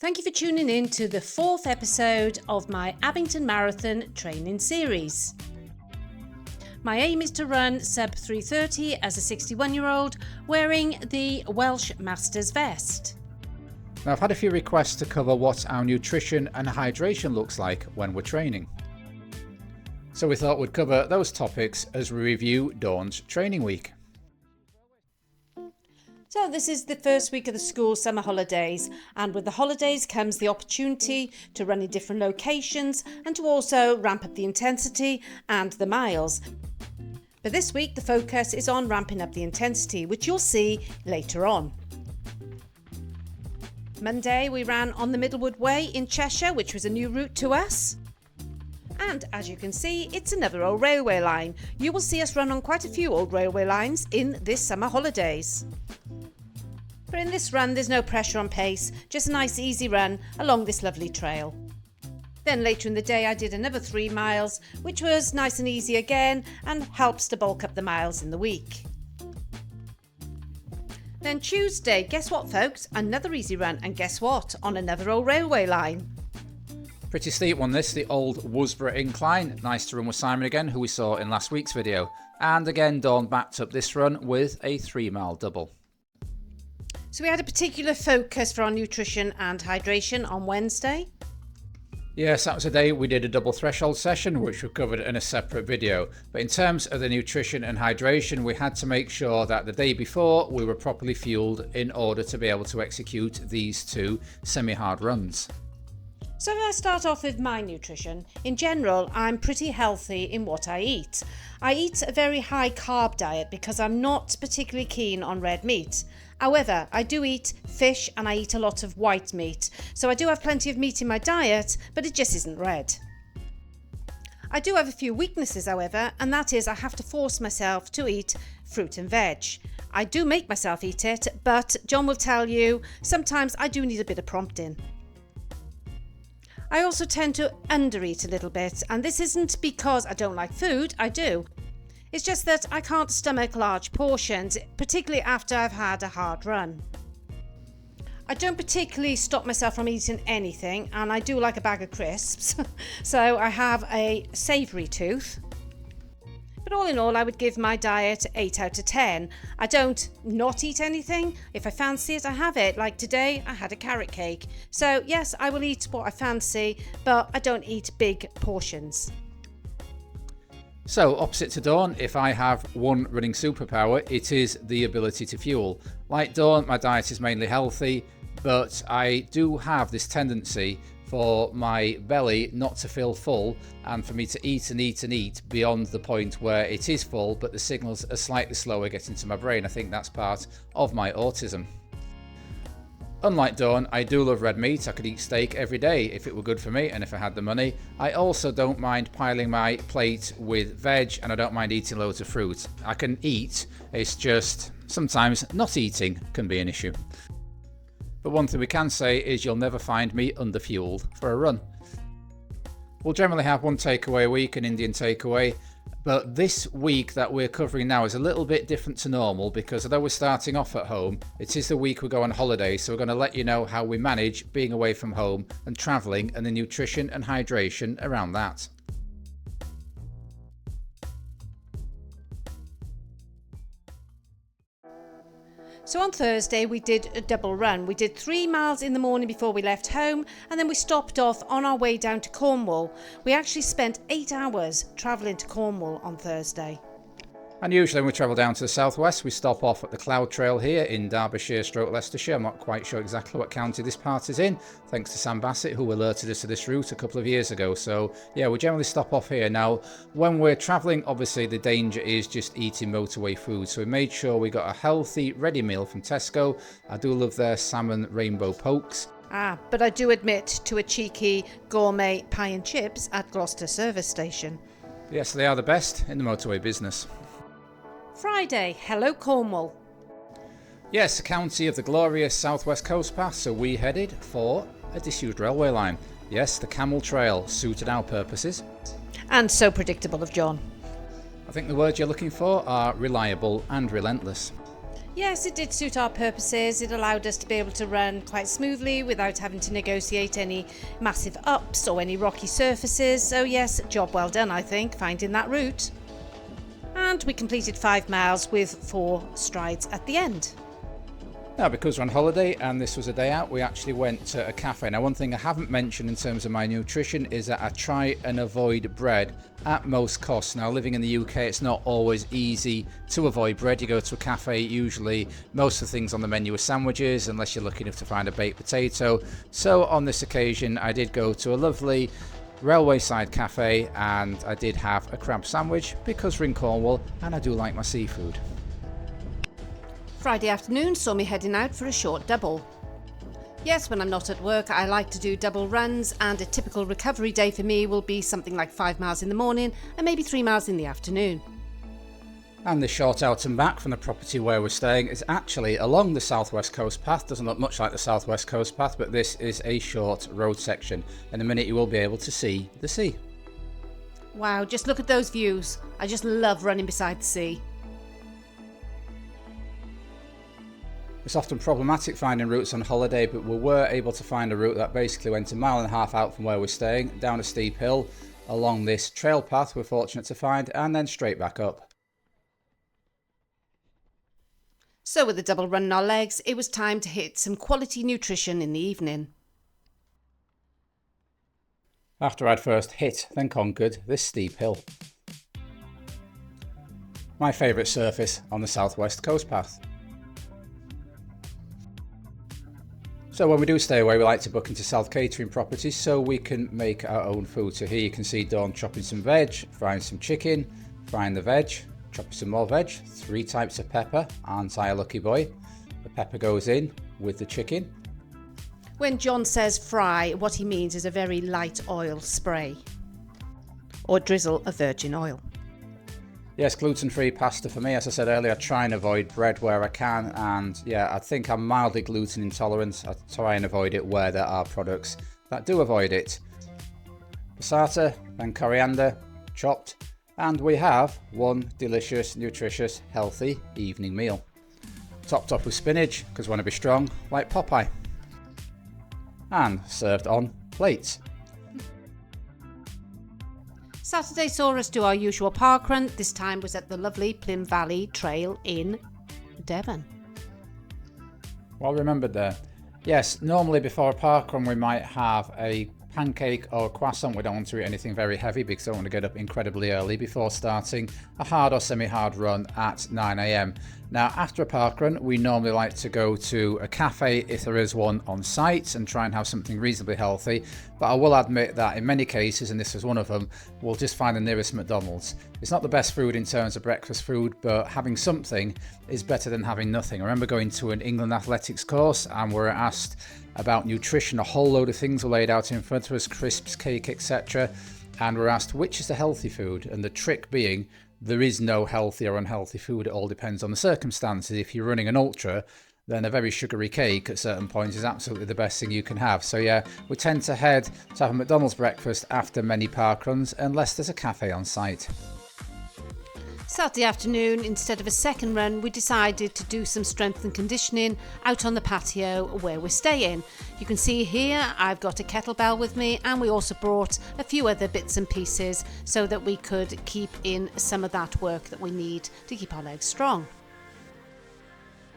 Thank you for tuning in to the 4th episode of my Abingdon Marathon training series. My aim is to run sub 3:30 as a 61-year-old wearing the Welsh Masters vest. Now, I've had a few requests to cover what our nutrition and hydration looks like when we're training. So we thought we'd cover those topics as we review Dawn's training week. So this is the first week of the school summer holidays, and with the holidays comes the opportunity to run in different locations and to also ramp up the intensity and the miles. But this week the focus is on ramping up the intensity, which you'll see later on. Monday we ran on the Middlewood Way in Cheshire, which was a new route to us. And as you can see, it's another old railway line. You will see us run on quite a few old railway lines in this summer holidays. But in this run there's no pressure on pace, just a nice easy run along this lovely trail. Then later in the day I did another 3 miles, which was nice and easy again and helps to bulk up the miles in the week. Then Tuesday, guess what folks, another easy run, and guess what, on another old railway line. Pretty steep one this, the old Worsborough incline. Nice to run with Simon again, who we saw in last week's video. And again Dawn backed up this run with a 3-mile double. So we had a particular focus for our nutrition and hydration on Wednesday. Yes, that was a day we did a double threshold session, which we covered in a separate video. But in terms of the nutrition and hydration, we had to make sure that the day before we were properly fueled in order to be able to execute these 2 semi-hard runs. So if I start off with my nutrition, in general I'm pretty healthy in what I eat. I eat a very high carb diet because I'm not particularly keen on red meat. However, I do eat fish and I eat a lot of white meat. So I do have plenty of meat in my diet, but it just isn't red. I do have a few weaknesses however, and that is I have to force myself to eat fruit and veg. I do make myself eat it, but John will tell you sometimes I do need a bit of prompting. I also tend to undereat a little bit, and this isn't because I don't like food, I do. It's just that I can't stomach large portions, particularly after I've had a hard run. I don't particularly stop myself from eating anything, and I do like a bag of crisps, so I have a savoury tooth. But all in all, I would give my diet 8 out of 10. I don't not eat anything. If I fancy it, I have it. Like today, I had a carrot cake. So yes, I will eat what I fancy, but I don't eat big portions. So, opposite to Dawn, if I have one running superpower, it is the ability to fuel. Like Dawn, my diet is mainly healthy, but I do have this tendency for my belly not to feel full and for me to eat and eat and eat beyond the point where it is full, but the signals are slightly slower getting to my brain. I think that's part of my autism. Unlike Dawn, I do love red meat. I could eat steak every day if it were good for me and if I had the money. I also don't mind piling my plate with veg, and I don't mind eating loads of fruit. I can eat, it's just sometimes not eating can be an issue. But one thing we can say is you'll never find me underfueled for a run. We'll generally have one takeaway a week, an Indian takeaway. But this week that we're covering now is a little bit different to normal because although we're starting off at home, it is the week we go on holiday, so we're going to let you know how we manage being away from home and travelling and the nutrition and hydration around that. So on Thursday we did a double run. We did 3 miles in the morning before we left home, and then we stopped off on our way down to Cornwall. We actually spent 8 hours travelling to Cornwall on Thursday. And usually when we travel down to the southwest, we stop off at the Cloud Trail here in Derbyshire / Leicestershire. I'm not quite sure exactly what county this part is in, thanks to Sam Bassett, who alerted us to this route a couple of years ago. So yeah, we generally stop off here. Now, when we're travelling, obviously the danger is just eating motorway food. So we made sure we got a healthy, ready meal from Tesco. I do love their salmon rainbow pokes. But I do admit to a cheeky gourmet pie and chips at Gloucester service station. Yes, they are the best in the motorway business. Friday, hello Cornwall. Yes, a county of the glorious southwest coast path, so we headed for a disused railway line. Yes, the Camel Trail suited our purposes. And so predictable of John. I think the words you're looking for are reliable and relentless. Yes, it did suit our purposes. It allowed us to be able to run quite smoothly without having to negotiate any massive ups or any rocky surfaces. So yes, job well done, I think, finding that route. And we completed 5 miles with 4 strides at the end. Now, because we're on holiday and this was a day out, we actually went to a cafe. Now, one thing I haven't mentioned in terms of my nutrition is that I try and avoid bread at most costs. Now, living in the UK, it's not always easy to avoid bread. You go to a cafe, usually most of the things on the menu are sandwiches, unless you're lucky enough to find a baked potato. So on this occasion, I did go to a lovely railway side cafe and I did have a crab sandwich because we're in Cornwall and I do like my seafood. Friday afternoon saw me heading out for a short double. Yes, when I'm not at work, I like to do double runs, and a typical recovery day for me will be something like 5 miles in the morning and maybe 3 miles in the afternoon. And the short out and back from the property where we're staying is actually along the southwest coast path. Doesn't look much like the southwest coast path, but this is a short road section. In a minute you will be able to see the sea. Wow, just look at those views. I just love running beside the sea. It's often problematic finding routes on holiday, but we were able to find a route that basically went 1.5 miles out from where we're staying, down a steep hill, along this trail path we're fortunate to find, and then straight back up. So with the double run in our legs, it was time to hit some quality nutrition in the evening. After I'd first hit, then conquered, this steep hill. My favourite surface on the southwest coast path. So when we do stay away, we like to book into self-catering properties so we can make our own food. So here you can see Dawn chopping some veg, frying some chicken, frying the veg, chopping some more veg, 3 types of pepper, aren't I a lucky boy? The pepper goes in with the chicken. When John says fry, what he means is a very light oil spray or drizzle of virgin oil. Yes, gluten-free pasta for me. As I said earlier, I try and avoid bread where I can, and yeah, I think I'm mildly gluten intolerant. I try and avoid it where there are products that do avoid it. Passata, then coriander, chopped, and we have one delicious, nutritious, healthy evening meal. Topped up with spinach, because I want to be strong, like Popeye. And served on plates. Saturday saw us do our usual parkrun. This time was at the lovely Plym Valley Trail in Devon. Well remembered there. Yes, normally before a parkrun we might have a pancake or a croissant. We don't want to eat anything very heavy because I don't want to get up incredibly early before starting a hard or semi-hard run at 9 AM. Now, after a parkrun, we normally like to go to a cafe if there is one on site and try and have something reasonably healthy. But I will admit that in many cases, and this was one of them, we'll just find the nearest McDonald's. It's not the best food in terms of breakfast food, but having something is better than having nothing. I remember going to an England athletics course and we were asked about nutrition. A whole load of things were laid out in front of us, crisps, cake, etc. And we're asked which is the healthy food, and the trick being there is no healthy or unhealthy food. It all depends on the circumstances. If you're running an ultra, then a very sugary cake at certain points is absolutely the best thing you can have. So yeah, we tend to head to have a McDonald's breakfast after many parkruns unless there's a cafe on site. Saturday afternoon, instead of a second run, we decided to do some strength and conditioning out on the patio where we're staying. You can see here I've got a kettlebell with me, and we also brought a few other bits and pieces so that we could keep in some of that work that we need to keep our legs strong.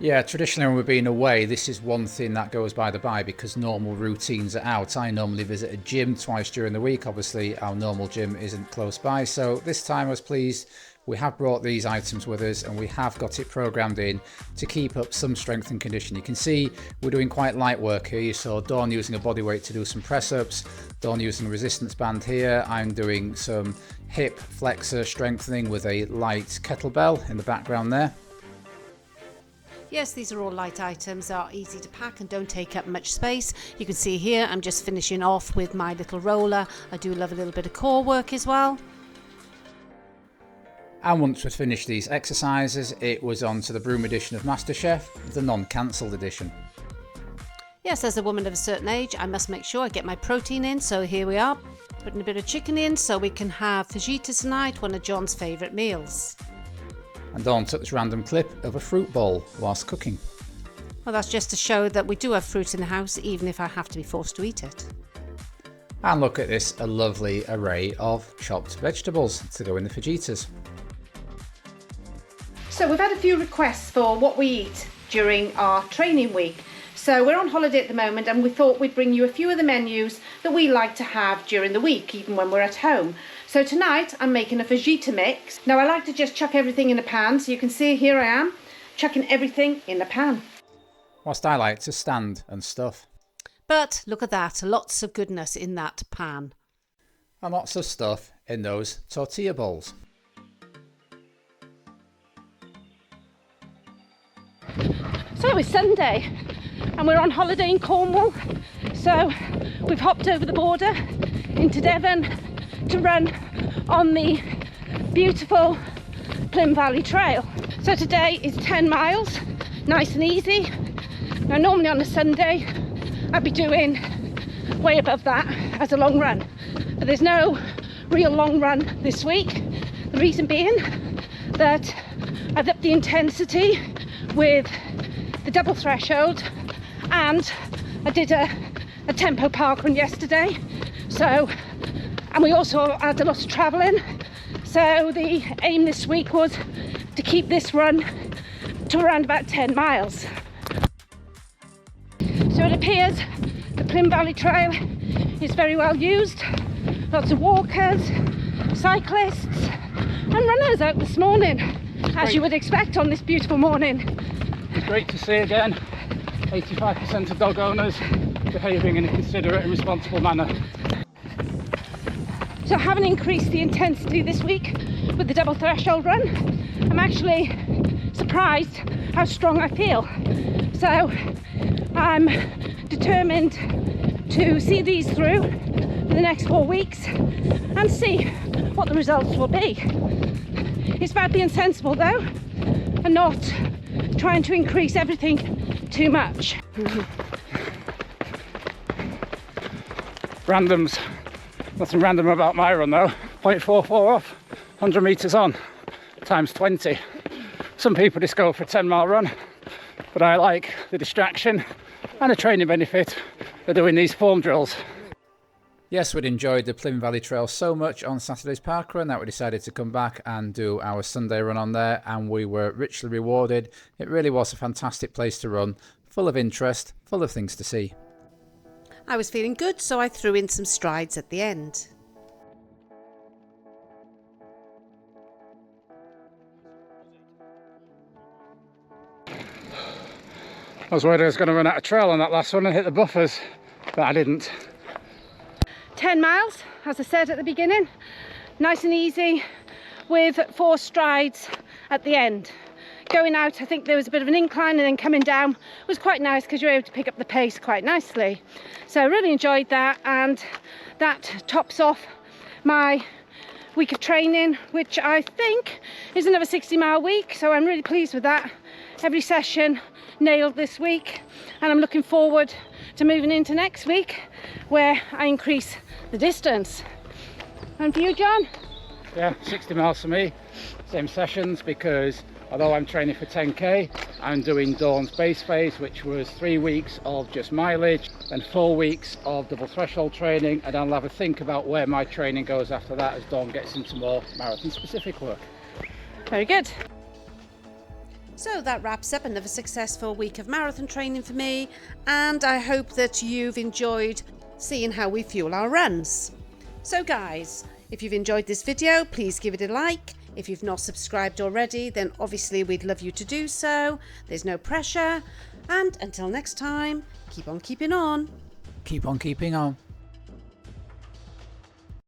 Yeah, traditionally when we've been away, this is one thing that goes by the by because normal routines are out. I normally visit a gym twice during the week. Obviously, our normal gym isn't close by. So this time I was pleased we have brought these items with us and we have got it programmed in to keep up some strength and condition. You can see we're doing quite light work here. You saw Dawn using a body weight to do some press-ups, Dawn using a resistance band here. I'm doing some hip flexor strengthening with a light kettlebell in the background there. Yes, these are all light items, are easy to pack and don't take up much space. You can see here I'm just finishing off with my little roller. I do love a little bit of core work as well. And once we'd finished these exercises, it was on to the Broom edition of MasterChef, the non-cancelled edition. Yes, as a woman of a certain age, I must make sure I get my protein in, so here we are, putting a bit of chicken in so we can have fajitas tonight, one of John's favourite meals. And Dawn took this random clip of a fruit bowl whilst cooking. Well, that's just to show that we do have fruit in the house, even if I have to be forced to eat it. And look at this, a lovely array of chopped vegetables to go in the fajitas. So we've had a few requests for what we eat during our training week. So we're on holiday at the moment and we thought we'd bring you a few of the menus that we like to have during the week, even when we're at home. So tonight I'm making a fajita mix. Now I like to just chuck everything in a pan, so you can see here I am, chucking everything in a pan. Whilst I like to stand and stuff. But look at that, lots of goodness in that pan. And lots of stuff in those tortilla bowls. So it's Sunday and we're on holiday in Cornwall. So we've hopped over the border into Devon to run on the beautiful Plym Valley Trail. So today is 10 miles, nice and easy. Now normally on a Sunday I'd be doing way above that as a long run, but there's no real long run this week. The reason being that I've upped the intensity with the double threshold and I did a tempo parkrun yesterday. So, and we also had a lot of travelling. So the aim this week was to keep this run to around about 10 miles. So it appears the Plym Valley Trail is very well used. Lots of walkers, cyclists and runners out this morning, as you would expect on this beautiful morning. Great to see again 85% of dog owners behaving in a considerate and responsible manner. So having increased the intensity this week with the double threshold run, I'm actually surprised how strong I feel. So I'm determined to see these through for the next 4 weeks and see what the results will be. It's about being sensible though and not trying to increase everything too much. Randoms. Nothing random about my run though. 0.44 off, 100 metres on, times 20. Some people just go for a 10-mile run, but I like the distraction and the training benefit of doing these form drills. Yes, we'd enjoyed the Plym Valley Trail so much on Saturday's parkrun that we decided to come back and do our Sunday run on there, and we were richly rewarded. It really was a fantastic place to run, full of interest, full of things to see. I was feeling good, so I threw in some strides at the end. I was worried I was going to run out of trail on that last one and hit the buffers, but I didn't. 10 miles, as I said at the beginning, nice and easy with 4 strides at the end. Going out, I think there was a bit of an incline, and then coming down was quite nice because you're able to pick up the pace quite nicely. So I really enjoyed that, and that tops off my week of training, which I think is another 60-mile week. So I'm really pleased with that. Every session nailed this week, and I'm looking forward to moving into next week where I increase the distance. And for you, John? Yeah, 60 miles for me, same sessions, because although I'm training for 10k, I'm doing Dawn's base phase, which was 3 weeks of just mileage and 4 weeks of double threshold training, and I'll have a think about where my training goes after that as Dawn gets into more marathon specific work. Very good. So that wraps up another successful week of marathon training for me, and I hope that you've enjoyed seeing how we fuel our runs. So guys, if you've enjoyed this video, please give it a like. If you've not subscribed already, then obviously we'd love you to do so. There's no pressure, and until next time, keep on keeping on. Keep on keeping on.